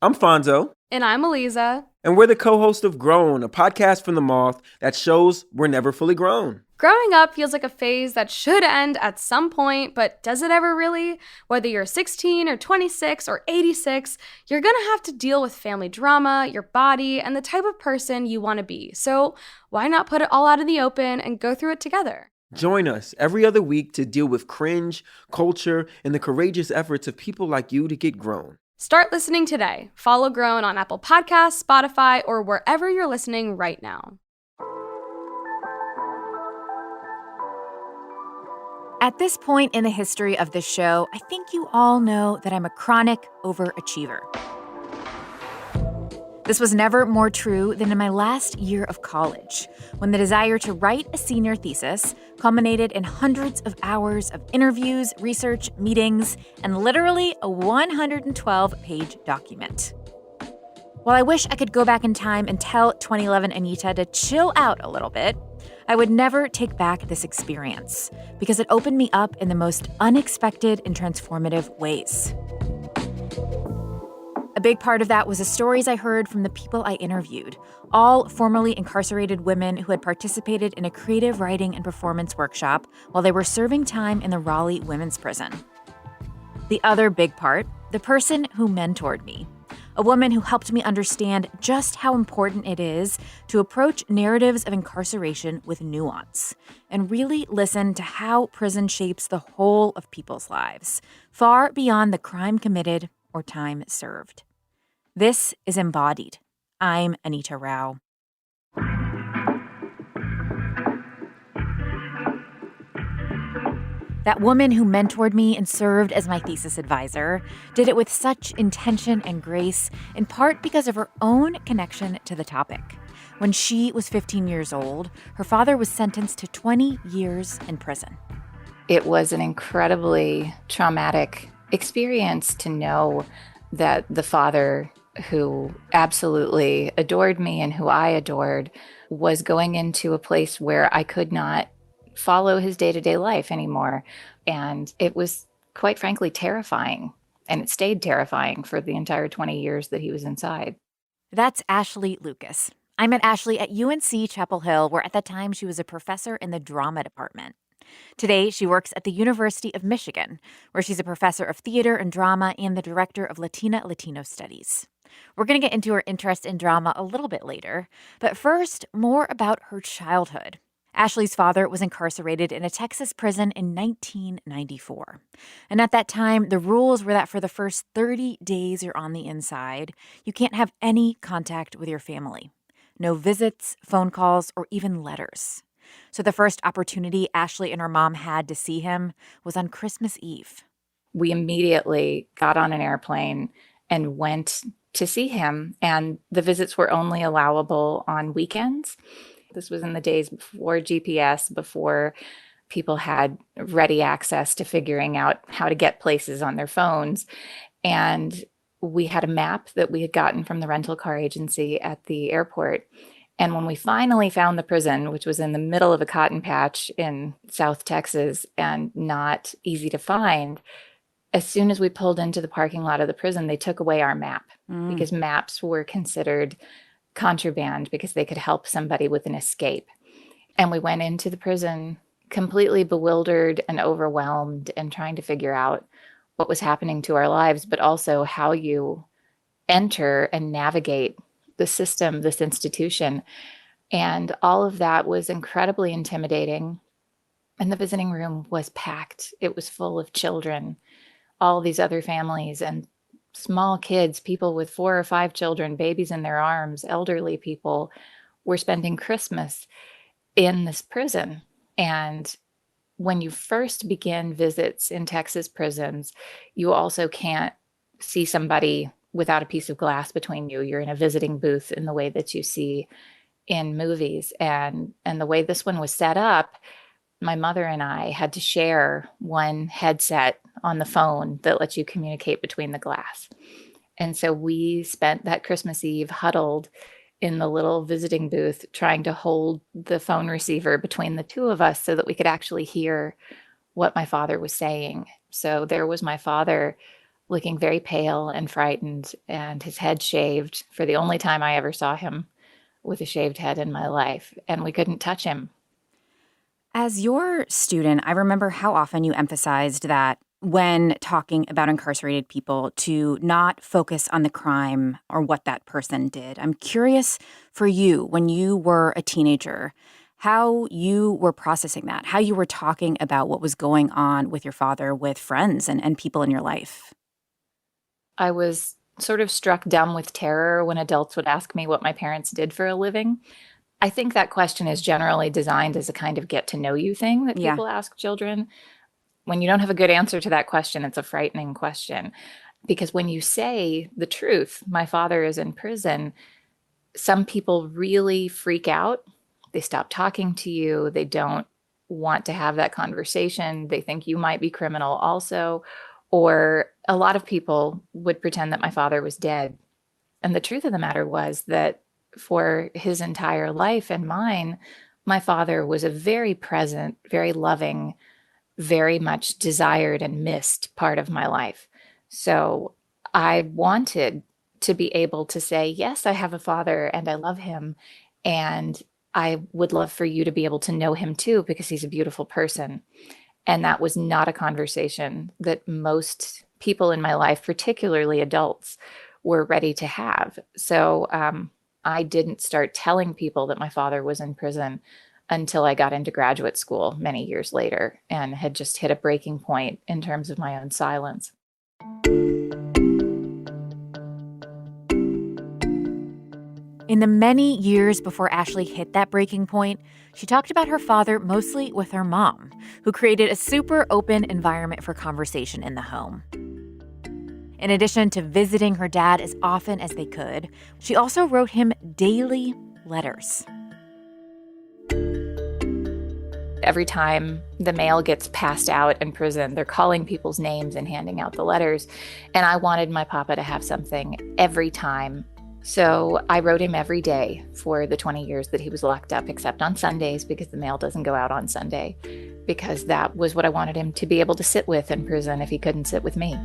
I'm Fonzo, And I'm Eliza. and we're the co-host of Grown, a podcast from the Moth that shows we're never fully grown. Growing up feels like a phase that should end at some point, but does it ever really? Whether you're 16 or 26 or 86, you're gonna have to deal with family drama, your body, and the type of person you want to be. So why not put it all out in the open and go through it together? Join us every other week to deal with cringe, culture, and the courageous efforts of people like you to get grown. Start listening today. Follow Grown on Apple Podcasts, Spotify, or wherever you're listening right now. At this point in the history of this show, I think you all know that I'm a chronic overachiever. This was never more true than in my last year of college, when the desire to write a senior thesis culminated in hundreds of hours of interviews, research, meetings, and literally a 112-page document. While I wish I could go back in time and tell 2011 Anita to chill out a little bit, I would never take back this experience because it opened me up in the most unexpected and transformative ways. A big part of that was the stories I heard from the people I interviewed, all formerly incarcerated women who had participated in a creative writing and performance workshop while they were serving time in the Raleigh Women's Prison. The other big part, the person who mentored me, a woman who helped me understand just how important it is to approach narratives of incarceration with nuance and really listen to how prison shapes the whole of people's lives, far beyond the crime committed or time served. This is Embodied. I'm Anita Rao. That woman who mentored me and served as my thesis advisor did it with such intention and grace, in part because of her own connection to the topic. When she was 15 years old, her father was sentenced to 20 years in prison. It was an incredibly traumatic experience to know that the father who absolutely adored me and who I adored was going into a place where I could not follow his day-to-day life anymore. And it was, quite frankly, terrifying. And it stayed terrifying for the entire 20 years that he was inside. That's Ashley Lucas. I met Ashley at UNC Chapel Hill, where at that time she was a professor in the drama department. Today, she works at the University of Michigan, where she's a professor of theater and drama and the director of Latino Studies. We're going to get into her interest in drama a little bit later, but first, more about her childhood. Ashley's father was incarcerated in a Texas prison in 1994. And at that time, the rules were that for the first 30 days you're on the inside, you can't have any contact with your family. No visits, phone calls, or even letters. So the first opportunity Ashley and her mom had to see him was on Christmas Eve. We immediately got on an airplane and went to see him, and the visits were only allowable on weekends. This was in the days before GPS, before people had ready access to figuring out how to get places on their phones. And we had a map that we had gotten from the rental car agency at the airport. And when we finally found the prison, which was in the middle of a cotton patch in South Texas and not easy to find, as soon as we pulled into the parking lot of the prison, they took away our map because maps were considered contraband because they could help somebody with an escape. And we went into the prison completely bewildered and overwhelmed and trying to figure out what was happening to our lives, but also how you enter and navigate the system, this institution. And all of that was incredibly intimidating. And the visiting room was packed. It was full of children, all these other families and small kids, people with 4 or 5 children, babies in their arms, elderly people were spending Christmas in this prison. And when you first begin visits in Texas prisons, you also can't see somebody without a piece of glass between you. You're in a visiting booth in the way that you see in movies. And the way this one was set up, my mother and I had to share one headset on the phone that lets you communicate between the glass. And so we spent that Christmas Eve huddled in the little visiting booth trying to hold the phone receiver between the two of us so that we could actually hear what my father was saying. So there was my father looking very pale and frightened, and his head shaved for the only time I ever saw him with a shaved head in my life, and we couldn't touch him. As your student, I remember how often you emphasized that when talking about incarcerated people to not focus on the crime or what that person did. I'm curious for you, when you were a teenager, how you were processing that, how you were talking about what was going on with your father, with friends and people in your life. I was sort of struck dumb with terror when adults would ask me what my parents did for a living. I think that question is generally designed as a kind of get to know you thing that Yeah. people ask children. When you don't have a good answer to that question, it's a frightening question. Because when you say the truth, my father is in prison, some people really freak out. They stop talking to you. They don't want to have that conversation. They think you might be criminal also. Or a lot of people would pretend that my father was dead. And the truth of the matter was that for his entire life and mine, my father was a very present, very loving, very much desired and missed part of my life. So I wanted to be able to say, yes, I have a father and I love him. And I would love for you to be able to know him too, because he's a beautiful person. And that was not a conversation that most people in my life, particularly adults, were ready to have. So I didn't start telling people that my father was in prison until I got into graduate school many years later and had just hit a breaking point in terms of my own silence. In the many years before Ashley hit that breaking point, she talked about her father mostly with her mom, who created a super open environment for conversation in the home. In addition to visiting her dad as often as they could, she also wrote him daily letters. Every time the mail gets passed out in prison, they're calling people's names and handing out the letters. And I wanted my papa to have something every time. So I wrote him every day for the 20 years that he was locked up, except on Sundays, because the mail doesn't go out on Sunday, because that was what I wanted him to be able to sit with in prison if he couldn't sit with me.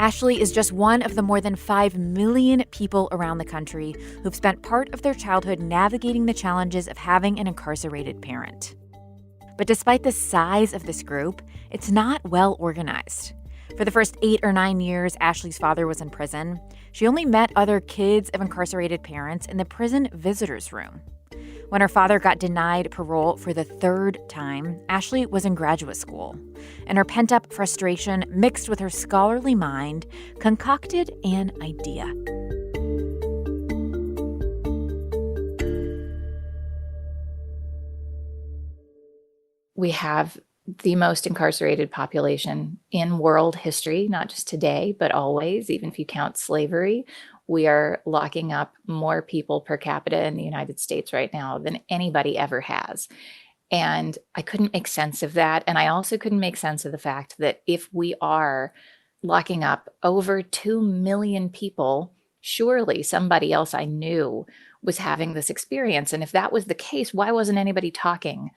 Ashley is just one of the more than 5 million people around the country who've spent part of their childhood navigating the challenges of having an incarcerated parent. But despite the size of this group, it's not well organized. For the first 8 or 9 years Ashley's father was in prison, she only met other kids of incarcerated parents in the prison visitors room. When her father got denied parole for the 3rd time, Ashley was in graduate school, and her pent-up frustration mixed with her scholarly mind concocted an idea. We have the most incarcerated population in world history, not just today, but always, even if you count slavery. We are locking up more people per capita in the United States right now than anybody ever has. And I couldn't make sense of that. And I also couldn't make sense of the fact that if we are locking up over 2 million people, surely somebody else I knew was having this experience. And if that was the case, why wasn't anybody talking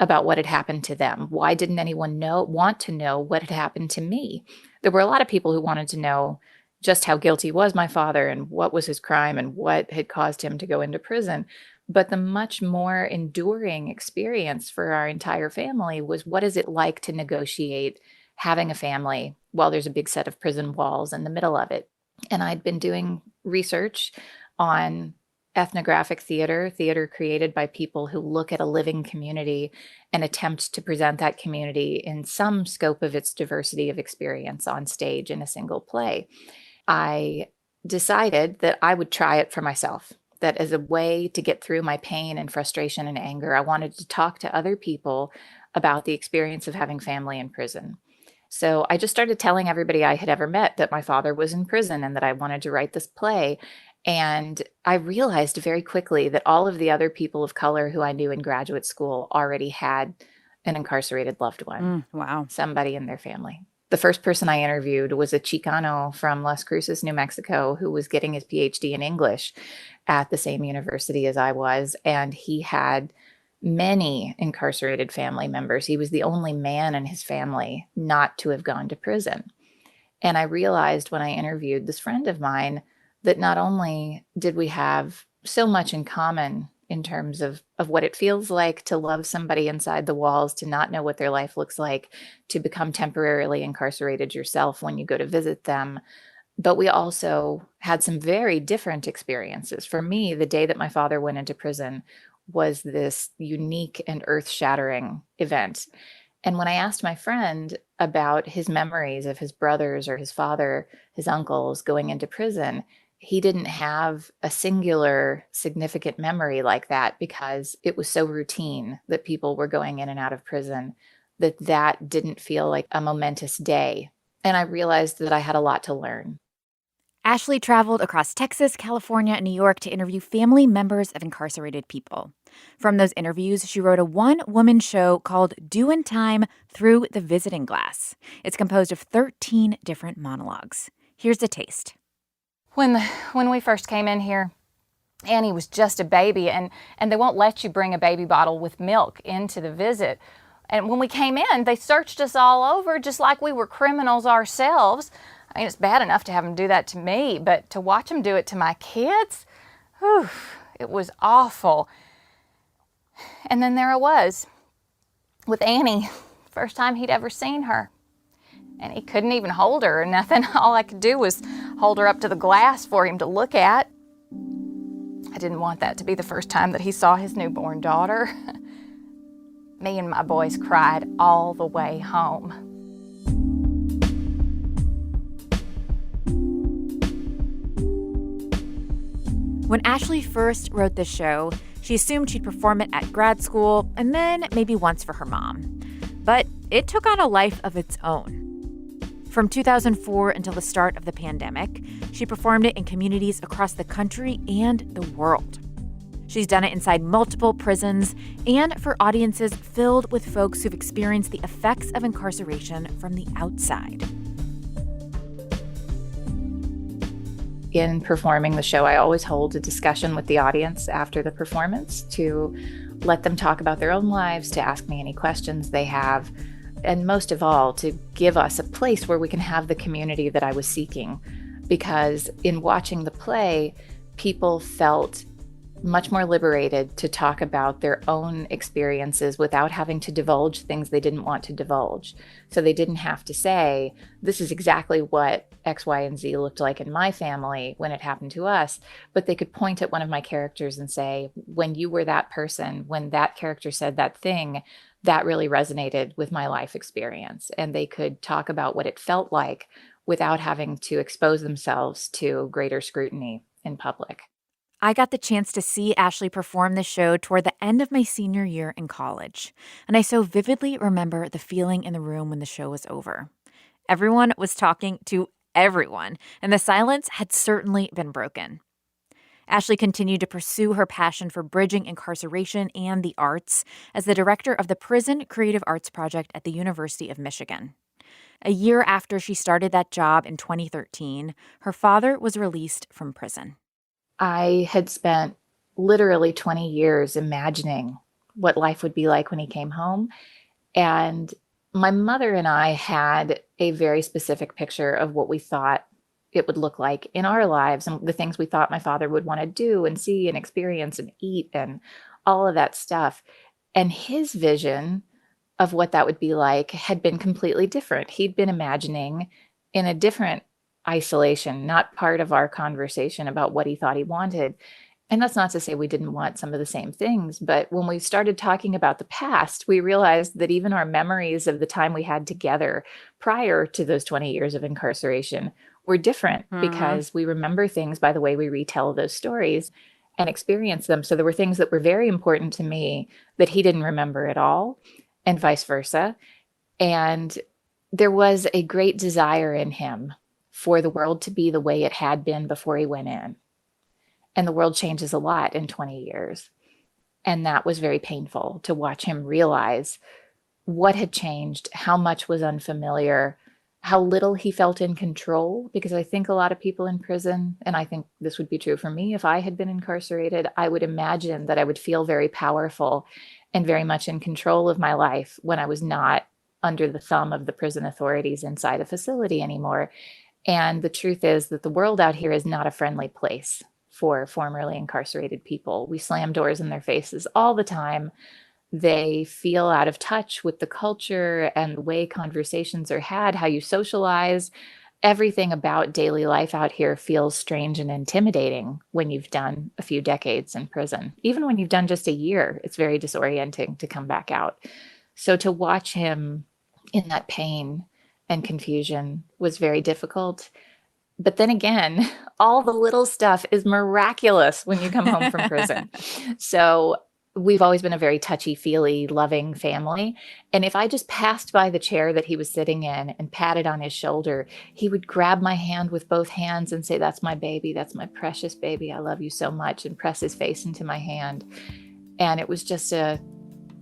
about what had happened to them? Why didn't anyone want to know what had happened to me? There were a lot of people who wanted to know just how guilty was my father and what was his crime and what had caused him to go into prison. But the much more enduring experience for our entire family was, what is it like to negotiate having a family while there's a big set of prison walls in the middle of it? And I'd been doing research on ethnographic theater created by people who look at a living community and attempt to present that community in some scope of its diversity of experience on stage in a single play. I decided that I would try it for myself, that as a way to get through my pain and frustration and anger, I wanted to talk to other people about the experience of having family in prison. So I just started telling everybody I had ever met that my father was in prison and that I wanted to write this play. And I realized very quickly that all of the other people of color who I knew in graduate school already had an incarcerated loved one. Wow. Somebody in their family. The first person I interviewed was a Chicano from Las Cruces, New Mexico, who was getting his PhD in English at the same university as I was. And he had many incarcerated family members. He was the only man in his family not to have gone to prison. And I realized when I interviewed this friend of mine that not only did we have so much in common in terms of what it feels like to love somebody inside the walls, to not know what their life looks like, to become temporarily incarcerated yourself when you go to visit them, but we also had some very different experiences. For me, the day that my father went into prison was this unique and earth-shattering event. And when I asked my friend about his memories of his brothers or his father, his uncles going into prison, he didn't have a singular significant memory like that because it was so routine that people were going in and out of prison that didn't feel like a momentous day. And I realized that I had a lot to learn. Ashley traveled across Texas, California, and New York to interview family members of incarcerated people. From those interviews, she wrote a one-woman show called Doin' Time Through the Visiting Glass. It's composed of 13 different monologues. Here's a taste. When we first came in here, Annie was just a baby, and they won't let you bring a baby bottle with milk into the visit. And when we came in, they searched us all over just like we were criminals ourselves. I mean, it's bad enough to have them do that to me, but to watch them do it to my kids, whew, it was awful. And then there I was with Annie, first time he'd ever seen her. And he couldn't even hold her or nothing. All I could do was hold her up to the glass for him to look at. I didn't want that to be the first time that he saw his newborn daughter. Me and my boys cried all the way home. When Ashley first wrote this show, she assumed she'd perform it at grad school and then maybe once for her mom. But it took on a life of its own. From 2004 until the start of the pandemic, she performed it in communities across the country and the world. She's done it inside multiple prisons and for audiences filled with folks who've experienced the effects of incarceration from the outside. In performing the show, I always hold a discussion with the audience after the performance to let them talk about their own lives, to ask me any questions they have, and most of all, to give us a place where we can have the community that I was seeking. Because in watching the play, people felt much more liberated to talk about their own experiences without having to divulge things they didn't want to divulge. So they didn't have to say, this is exactly what X, Y, and Z looked like in my family when it happened to us. But they could point at one of my characters and say, when you were that person, when that character said that thing, that really resonated with my life experience. And they could talk about what it felt like without having to expose themselves to greater scrutiny in public. I got the chance to see Ashley perform the show toward the end of my senior year in college, and I so vividly remember the feeling in the room when the show was over. Everyone was talking to everyone, and the silence had certainly been broken. Ashley continued to pursue her passion for bridging incarceration and the arts as the director of the Prison Creative Arts Project at the University of Michigan. A year after she started that job in 2013, her father was released from prison. I had spent literally 20 years imagining what life would be like when he came home. And my mother and I had a very specific picture of what we thought it would look like in our lives and the things we thought my father would want to do and see and experience and eat and all of that stuff. And his vision of what that would be like had been completely different. He'd been imagining in a different isolation, not part of our conversation about what he thought he wanted. And that's not to say we didn't want some of the same things, but when we started talking about the past, we realized that even our memories of the time we had together prior to those 20 years of incarceration were different because we remember things by the way we retell those stories and experience them. So there were things that were very important to me that he didn't remember at all, and vice versa. And there was a great desire in him for the world to be the way it had been before he went in. And the world changes a lot in 20 years. And that was very painful to watch him realize what had changed, how much was unfamiliar, how little he felt in control. Because I think a lot of people in prison, and I think this would be true for me if I had been incarcerated, I would imagine that I would feel very powerful and very much in control of my life when I was not under the thumb of the prison authorities inside a facility anymore. And the truth is that the world out here is not a friendly place for formerly incarcerated people. We slam doors in their faces all the time. They feel out of touch with the culture and the way conversations are had, how you socialize. Everything about daily life out here feels strange and intimidating when you've done a few decades in prison. Even when you've done just a year, it's very disorienting to come back out. So to watch him in that pain and confusion was very difficult. But then again, all the little stuff is miraculous when you come home from prison. So we've always been a very touchy-feely, loving family. And if I just passed by the chair that he was sitting in and patted on his shoulder, he would grab my hand with both hands and say, "That's my baby. That's my precious baby. I love you so much," and press his face into my hand. And it was just a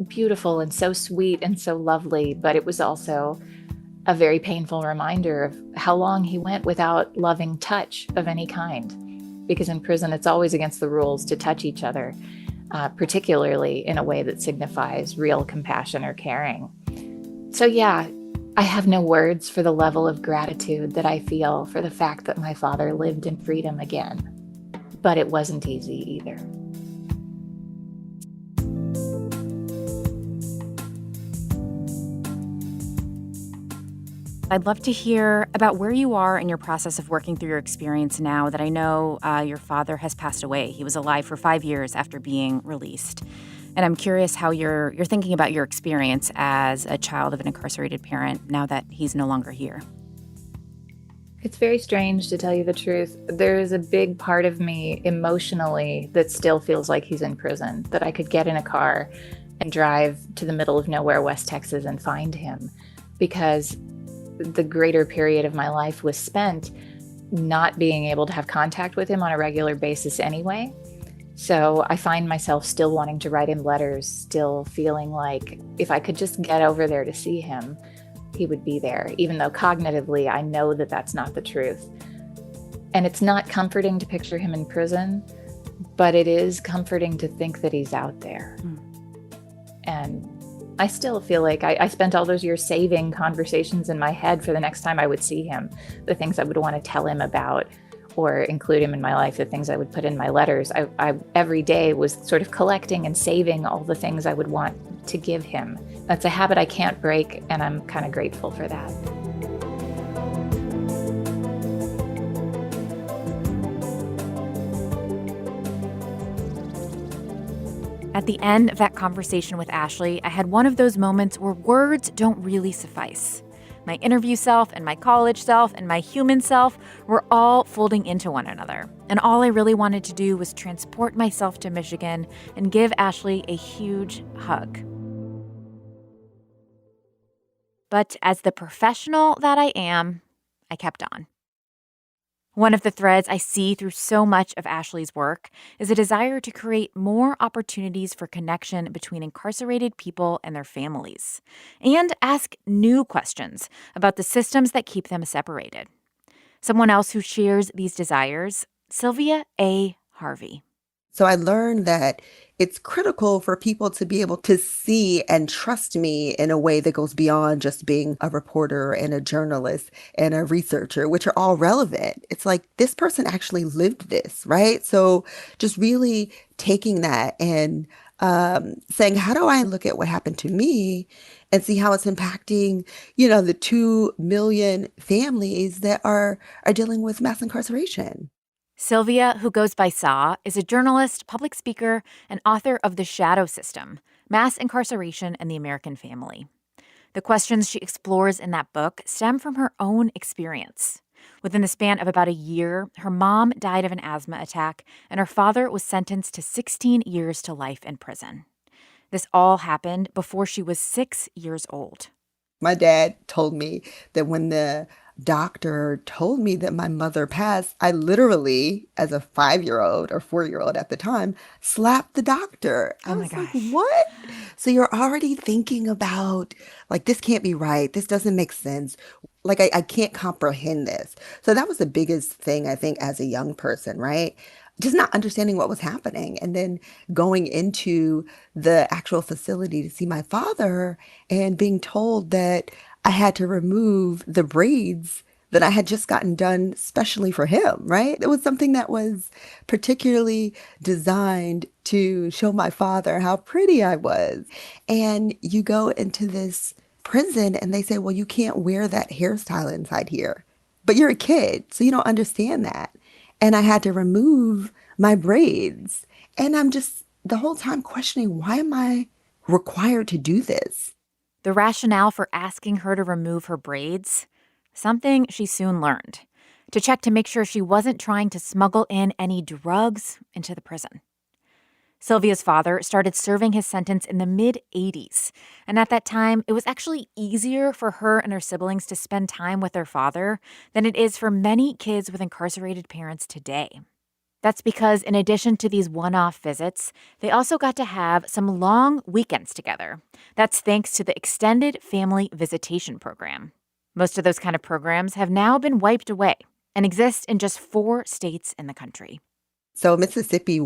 beautiful and so sweet and so lovely, but it was also a very painful reminder of how long he went without loving touch of any kind. Because in prison, it's always against the rules to touch each other, particularly in a way that signifies real compassion or caring. So yeah, I have no words for the level of gratitude that I feel for the fact that my father lived in freedom again. But it wasn't easy either. I'd love to hear about where you are in your process of working through your experience now that I know your father has passed away. He was alive for 5 years after being released. And I'm curious how you're thinking about your experience as a child of an incarcerated parent now that he's no longer here. It's very strange, to tell you the truth. There is a big part of me emotionally that still feels like he's in prison, that I could get in a car and drive to the middle of nowhere, West Texas, and find him, because the greater period of my life was spent not being able to have contact with him on a regular basis anyway. So I find myself still wanting to write him letters, still feeling like if I could just get over there to see him, he would be there, even though cognitively I know that that's not the truth. And it's not comforting to picture him in prison, but it is comforting to think that he's out there. And I still feel like I spent all those years saving conversations in my head for the next time I would see him, the things I would want to tell him about or include him in my life, the things I would put in my letters. I every day was sort of collecting and saving all the things I would want to give him. That's a habit I can't break, and I'm kind of grateful for that. At the end of that conversation with Ashley, I had one of those moments where words don't really suffice. My interview self and my college self and my human self were all folding into one another. And all I really wanted to do was transport myself to Michigan and give Ashley a huge hug. But as the professional that I am, I kept on. One of the threads I see through so much of Ashley's work is a desire to create more opportunities for connection between incarcerated people and their families, and ask new questions about the systems that keep them separated. Someone else who shares these desires, Sylvia A. Harvey. So I learned that it's critical for people to be able to see and trust me in a way that goes beyond just being a reporter and a journalist and a researcher, which are all relevant. It's like this person actually lived this, right? So just really taking that and saying, how do I look at what happened to me and see how it's impacting, the 2 million families that are dealing with mass incarceration. Sylvia, who goes by Sa, is a journalist, public speaker, and author of The Shadow System, Mass Incarceration and the American Family. The questions she explores in that book stem from her own experience. Within the span of about a year, her mom died of an asthma attack, and her father was sentenced to 16 years to life in prison. This all happened before she was 6 years old. My dad told me that when the doctor told me that my mother passed, I literally, as a 5-year-old or 4-year-old at the time, slapped the doctor. I was like, what? So you're already thinking about, like, this can't be right. This doesn't make sense. Like, I can't comprehend this. So that was the biggest thing, I think, as a young person, right? just not understanding what was happening. And then going into the actual facility to see my father and being told that I had to remove the braids that I had just gotten done specially for him, right? It was something that was particularly designed to show my father how pretty I was. And you go into this prison and they say, well, you can't wear that hairstyle inside here. But you're a kid, so you don't understand that. And I had to remove my braids. And I'm just the whole time questioning, why am I required to do this? The rationale for asking her to remove her braids, something she soon learned, to check to make sure she wasn't trying to smuggle in any drugs into the prison. Sylvia's father started serving his sentence in the mid-'80s, and at that time, it was actually easier for her and her siblings to spend time with their father than it is for many kids with incarcerated parents today. That's because in addition to these one-off visits, they also got to have some long weekends together. That's thanks to the Extended Family Visitation Program. Most of those kind of programs have now been wiped away and exist in just 4 states in the country. So Mississippi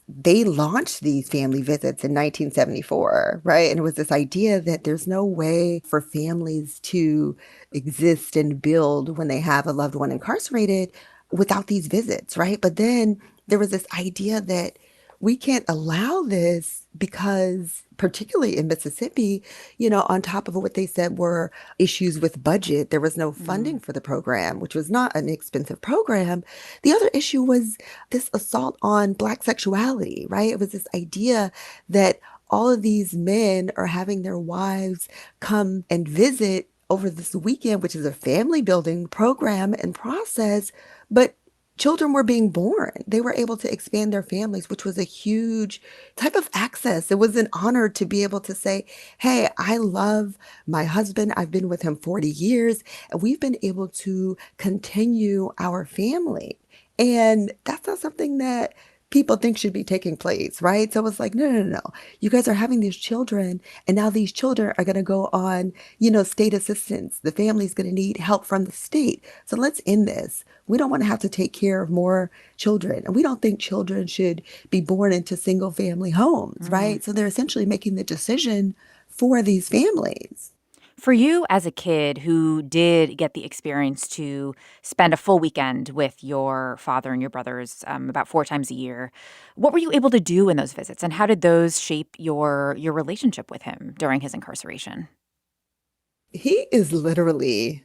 they launched these family visits in 1974, right? And it was this idea that there's no way for families to exist and build when they have a loved one incarcerated without these visits, right? But then there was this idea that we can't allow this because, particularly in Mississippi, on top of what they said were issues with budget, there was no funding for the program, which was not an expensive program. The other issue was this assault on Black sexuality, right? It was this idea that all of these men are having their wives come and visit over this weekend, which is a family building program and process, but children were being born. They were able to expand their families, which was a huge type of access. It was an honor to be able to say, hey, I love my husband. I've been with him 40 years, and we've been able to continue our family. And that's not something that people think should be taking place, right? So it's like, no. You guys are having these children, and now these children are going to go on, state assistance. The family's going to need help from the state. So let's end this. We don't want to have to take care of more children. And we don't think children should be born into single family homes, right? So they're essentially making the decision for these families. For you as a kid who did get the experience to spend a full weekend with your father and your brothers about 4 times a year, what were you able to do in those visits, and how did those shape your relationship with him during his incarceration? He is literally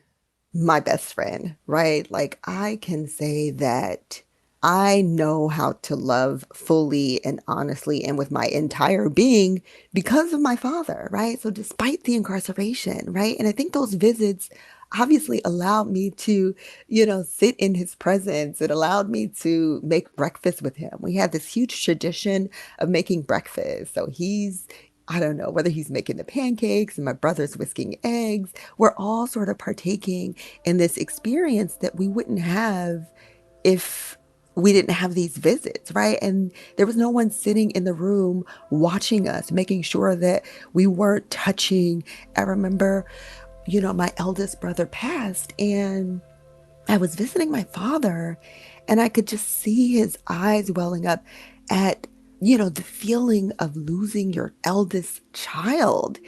my best friend, right? Like, I can say that I know how to love fully and honestly and with my entire being because of my father, right? So despite the incarceration, right? And I think those visits obviously allowed me to, sit in his presence. It allowed me to make breakfast with him. We had this huge tradition of making breakfast. So I don't know whether he's making the pancakes and my brother's whisking eggs. We're all sort of partaking in this experience that we wouldn't have if we didn't have these visits, right? And there was no one sitting in the room watching us, making sure that we weren't touching. I remember, my eldest brother passed, and I was visiting my father, and I could just see his eyes welling up at, the feeling of losing your eldest child.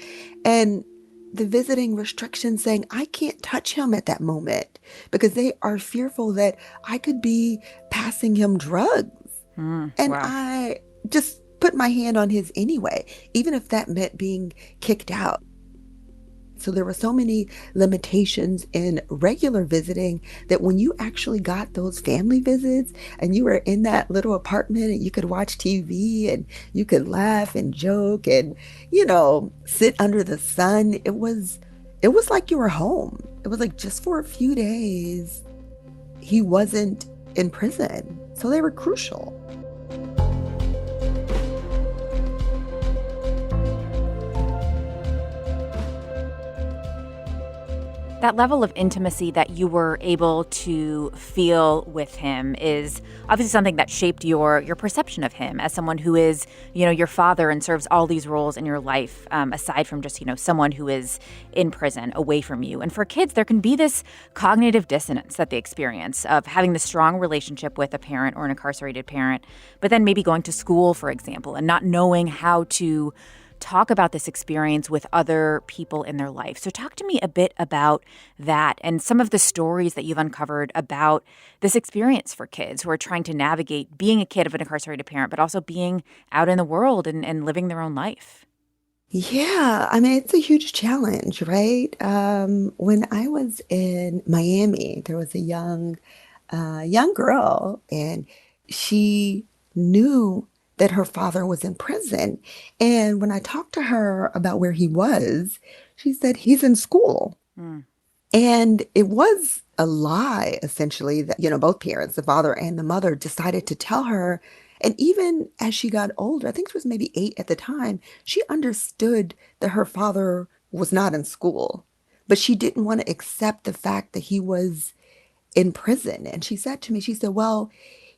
And the visiting restrictions saying I can't touch him at that moment because they are fearful that I could be passing him drugs. And wow. I just put my hand on his anyway, even if that meant being kicked out. So there were so many limitations in regular visiting that when you actually got those family visits and you were in that little apartment and you could watch TV and you could laugh and joke and, sit under the sun, it was like you were home. It was like just for a few days, he wasn't in prison. So they were crucial. That level of intimacy that you were able to feel with him is obviously something that shaped your perception of him as someone who is, your father and serves all these roles in your life, aside from just, someone who is in prison away from you. And for kids, there can be this cognitive dissonance that they experience of having this strong relationship with a parent or an incarcerated parent, but then maybe going to school, for example, and not knowing how to talk about this experience with other people in their life. So talk to me a bit about that and some of the stories that you've uncovered about this experience for kids who are trying to navigate being a kid of an incarcerated parent, but also being out in the world and living their own life. Yeah, I mean, it's a huge challenge, right? When I was in Miami, there was a young girl, and she knew that her father was in prison. And when I talked to her about where he was, she said he's in school. Mm. And it was a lie, essentially, that, both parents, the father and the mother, decided to tell her. And even as she got older, I think she was maybe 8 at the time, she understood that her father was not in school. But she didn't want to accept the fact that he was in prison. And she said to me, she said, well,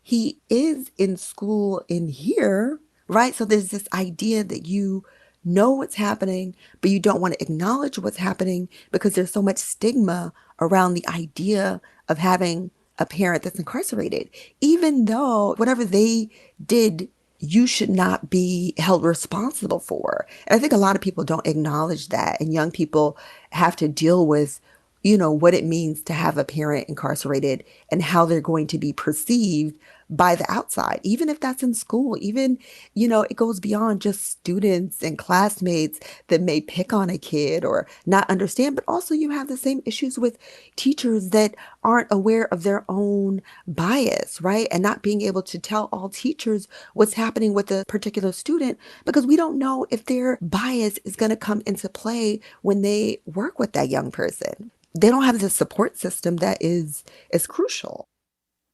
he is in school in here, right? So there's this idea that you know what's happening, but you don't want to acknowledge what's happening because there's so much stigma around the idea of having a parent that's incarcerated, even though whatever they did, you should not be held responsible for. And I think a lot of people don't acknowledge that. And young people have to deal with what it means to have a parent incarcerated and how they're going to be perceived by the outside, even if that's in school, even, it goes beyond just students and classmates that may pick on a kid or not understand, but also you have the same issues with teachers that aren't aware of their own bias, right? And not being able to tell all teachers what's happening with a particular student because we don't know if their bias is going to come into play when they work with that young person. They don't have the support system that is crucial.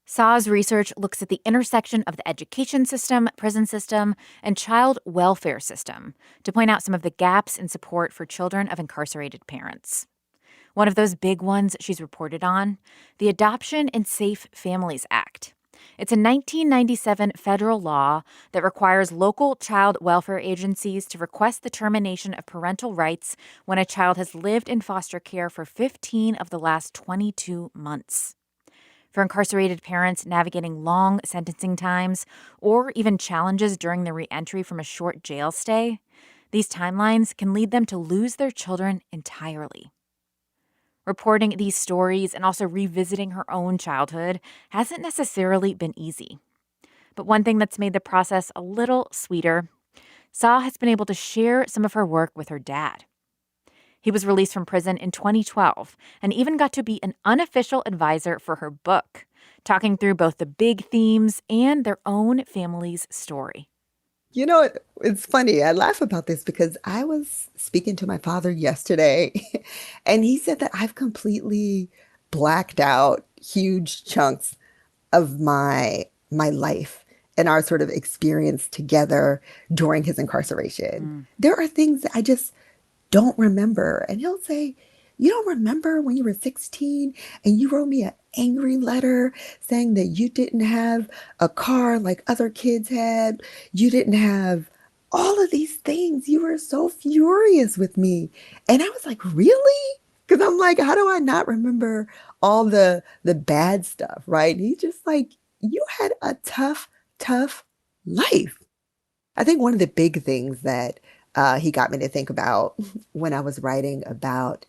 SAW's research looks at the intersection of the education system, prison system, and child welfare system to point out some of the gaps in support for children of incarcerated parents. One of those big ones she's reported on, the Adoption and Safe Families Act. It's a 1997 federal law that requires local child welfare agencies to request the termination of parental rights when a child has lived in foster care for 15 of the last 22 months. For incarcerated parents navigating long sentencing times or even challenges during their reentry from a short jail stay, these timelines can lead them to lose their children entirely. Reporting these stories and also revisiting her own childhood hasn't necessarily been easy. But one thing that's made the process a little sweeter, SAW has been able to share some of her work with her dad. He was released from prison in 2012 and even got to be an unofficial advisor for her book, talking through both the big themes and their own family's story. It's funny. I laugh about this because I was speaking to my father yesterday, and he said that I've completely blacked out huge chunks of my life and our sort of experience together during his incarceration. There are things that I just don't remember. And he'll say, you don't remember when you were 16 and you wrote me an angry letter saying that you didn't have a car like other kids had. You didn't have all of these things. You were so furious with me. And I was like, really? Because I'm like, how do I not remember all the bad stuff, right? And he's just like, you had a tough life. I think one of the big things that he got me to think about when I was writing about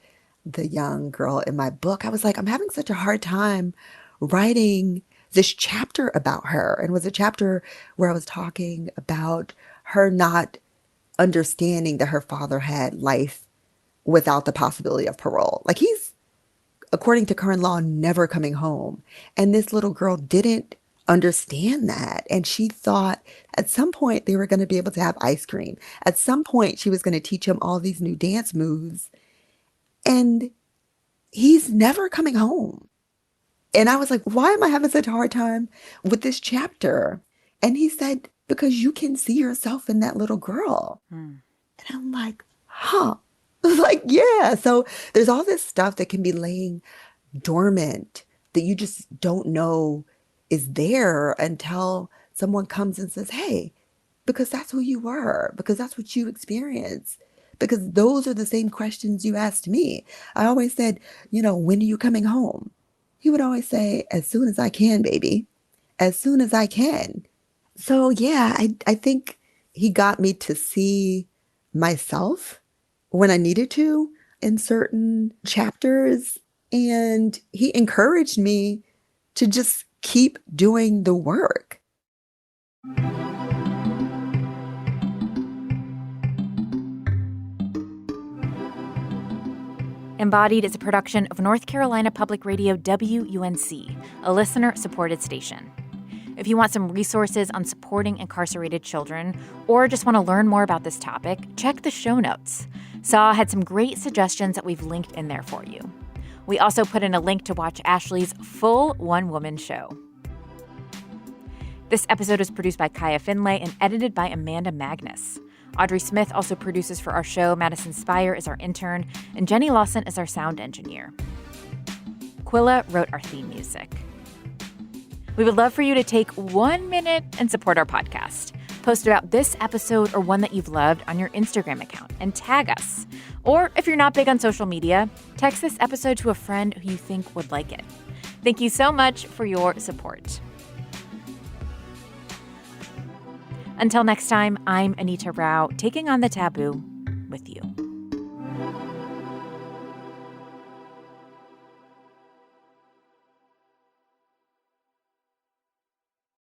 the young girl in my book, I was like, I'm having such a hard time writing this chapter about her. And it was a chapter where I was talking about her not understanding that her father had life without the possibility of parole. Like he's, according to current law, never coming home. And this little girl didn't understand that. And she thought at some point they were going to be able to have ice cream. At some point she was going to teach him all these new dance moves. And he's never coming home. And I was like, why am I having such a hard time with this chapter? And he said, because you can see yourself in that little girl. And I'm like, huh. Like, yeah. So there's all this stuff that can be laying dormant that you just don't know is there until someone comes and says, hey, because that's who you were, because that's what you experienced, because those are the same questions you asked me. I always said, when are you coming home? He would always say, as soon as I can, baby, as soon as I can. So yeah, I think he got me to see myself when I needed to in certain chapters. And he encouraged me to just keep doing the work. Embodied is a production of North Carolina Public Radio WUNC, a listener-supported station. If you want some resources on supporting incarcerated children or just want to learn more about this topic, check the show notes. Saw had some great suggestions that we've linked in there for you. We also put in a link to watch Ashley's full one-woman show. This episode is produced by Kaya Finlay and edited by Amanda Magnus. Audrey Smith also produces for our show. Madison Spire is our intern, and Jenny Lawson is our sound engineer. Quilla wrote our theme music. We would love for you to take 1 minute and support our podcast. Post about this episode or one that you've loved on your Instagram account and tag us. Or if you're not big on social media, text this episode to a friend who you think would like it. Thank you so much for your support. Until next time, I'm Anita Rao, taking on the taboo with you.